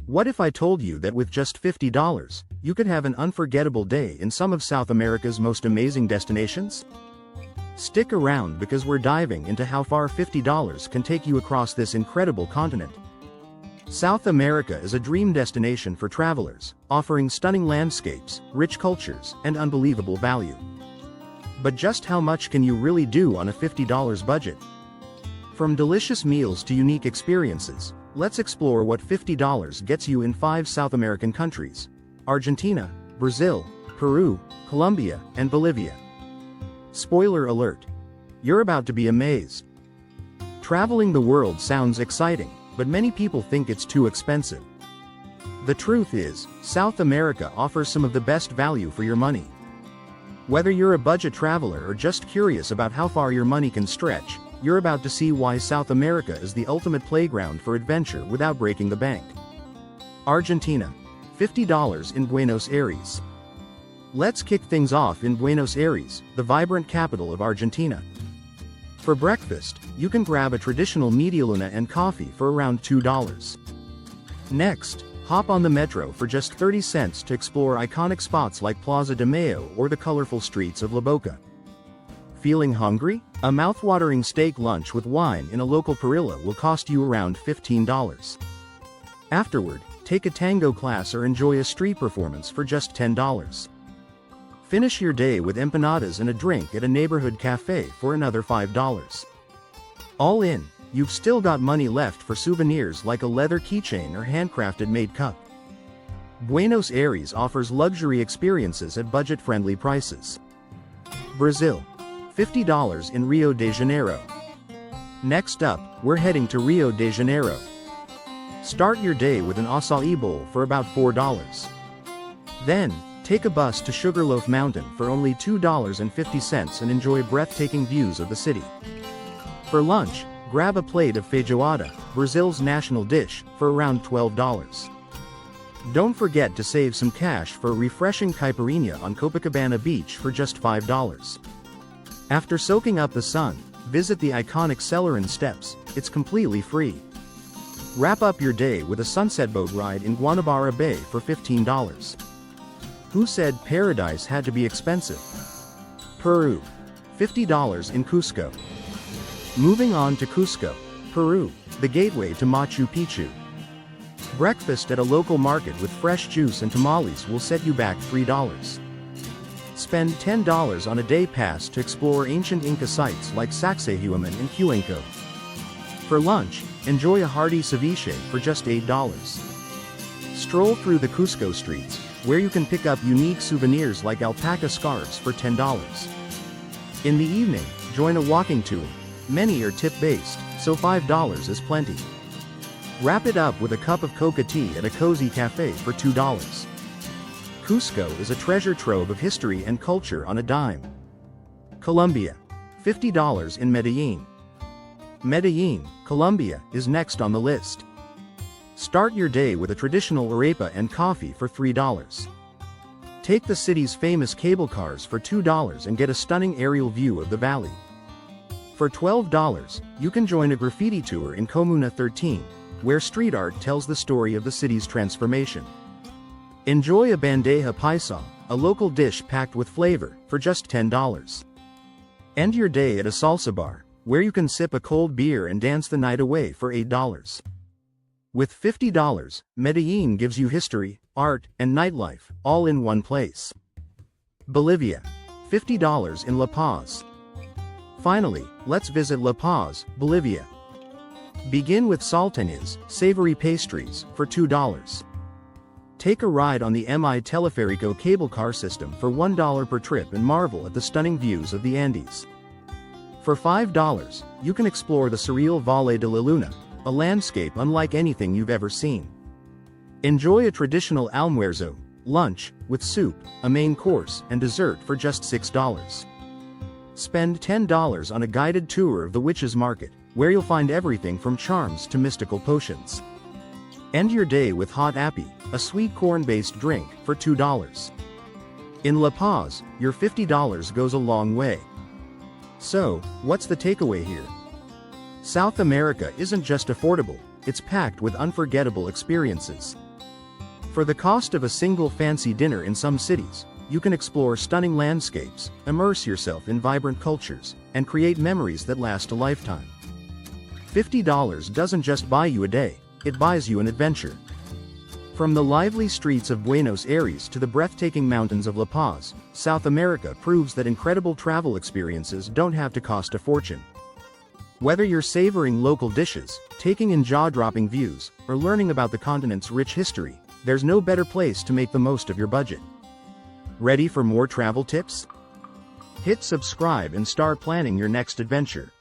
What if I told you that with just $50, you could have an unforgettable day in some of South America's most amazing destinations? Stick around because we're diving into how far $50 can take you across this incredible continent. South America is a dream destination for travelers, offering stunning landscapes, rich cultures, and unbelievable value. But just how much can you really do on a $50 budget? From delicious meals to unique experiences, let's explore what $50 gets you in 5 South American countries: Argentina, Brazil, Peru, Colombia, and Bolivia. Spoiler alert. You're about to be amazed. Traveling the world sounds exciting, but many people think it's too expensive. The truth is, South America offers some of the best value for your money. Whether you're a budget traveler or just curious about how far your money can stretch, you're about to see why South America is the ultimate playground for adventure without breaking the bank. Argentina. $50 in Buenos Aires. Let's kick things off in Buenos Aires, the vibrant capital of Argentina. For breakfast, you can grab a traditional medialuna and coffee for around $2. Next, hop on the metro for just 30 cents to explore iconic spots like Plaza de Mayo or the colorful streets of La Boca. Feeling hungry? A mouth-watering steak lunch with wine in a local parrilla will cost you around $15. Afterward, take a tango class or enjoy a street performance for just $10. Finish your day with empanadas and a drink at a neighborhood cafe for another $5. All in, you've still got money left for souvenirs like a leather keychain or handcrafted made cup. Buenos Aires offers luxury experiences at budget-friendly prices. Brazil. $50 in Rio de Janeiro. Next up, we're heading to Rio de Janeiro. Start your day with an acai bowl for about $4. Then, take a bus to Sugarloaf Mountain for only $2.50 and enjoy breathtaking views of the city. For lunch, grab a plate of feijoada, Brazil's national dish, for around $12. Don't forget to save some cash for a refreshing caipirinha on Copacabana Beach for just $5. After soaking up the sun, visit the iconic Celerin Steps. It's completely free. Wrap up your day with a sunset boat ride in Guanabara Bay for $15. Who said paradise had to be expensive? Peru. $50 in Cusco. Moving on to Cusco, Peru, the gateway to Machu Picchu. Breakfast at a local market with fresh juice and tamales will set you back $3. Spend $10 on a day pass to explore ancient Inca sites like Sacsayhuaman and Cuenco. For lunch, enjoy a hearty ceviche for just $8. Stroll through the Cusco streets, where you can pick up unique souvenirs like alpaca scarves for $10. In the evening, join a walking tour. Many are tip-based, so $5 is plenty. Wrap it up with a cup of coca tea at a cozy cafe for $2. Cusco is a treasure trove of history and culture on a dime. Colombia. $50 in Medellin. Medellin, Colombia, is next on the list. Start your day with a traditional arepa and coffee for $3. Take the city's famous cable cars for $2 and get a stunning aerial view of the valley. For $12, you can join a graffiti tour in Comuna 13, where street art tells the story of the city's transformation. Enjoy a bandeja paisa, a local dish packed with flavor, for just $10. End your day at a salsa bar, where you can sip a cold beer and dance the night away for $8. With $50, Medellin gives you history, art, and nightlife, all in one place. Bolivia. $50 in La Paz. Finally, let's visit La Paz, Bolivia. Begin with salteñas, savory pastries, for $2. Take a ride on the MI Teleférico cable car system for $1 per trip and marvel at the stunning views of the Andes. For $5, you can explore the surreal Valle de la Luna, a landscape unlike anything you've ever seen. Enjoy a traditional almuerzo, lunch, with soup, a main course, and dessert for just $6. Spend $10 on a guided tour of the Witches' Market, where you'll find everything from charms to mystical potions. End your day with hot api, a sweet corn-based drink, for $2. In La Paz, your $50 goes a long way. So, what's the takeaway here? South America isn't just affordable, it's packed with unforgettable experiences. For the cost of a single fancy dinner in some cities, you can explore stunning landscapes, immerse yourself in vibrant cultures, and create memories that last a lifetime. $50 doesn't just buy you a day, it buys you an adventure. From the lively streets of Buenos Aires to the breathtaking mountains of La Paz, South America proves that incredible travel experiences don't have to cost a fortune. Whether you're savoring local dishes, taking in jaw-dropping views, or learning about the continent's rich history, there's no better place to make the most of your budget. Ready for more travel tips? Hit subscribe and start planning your next adventure.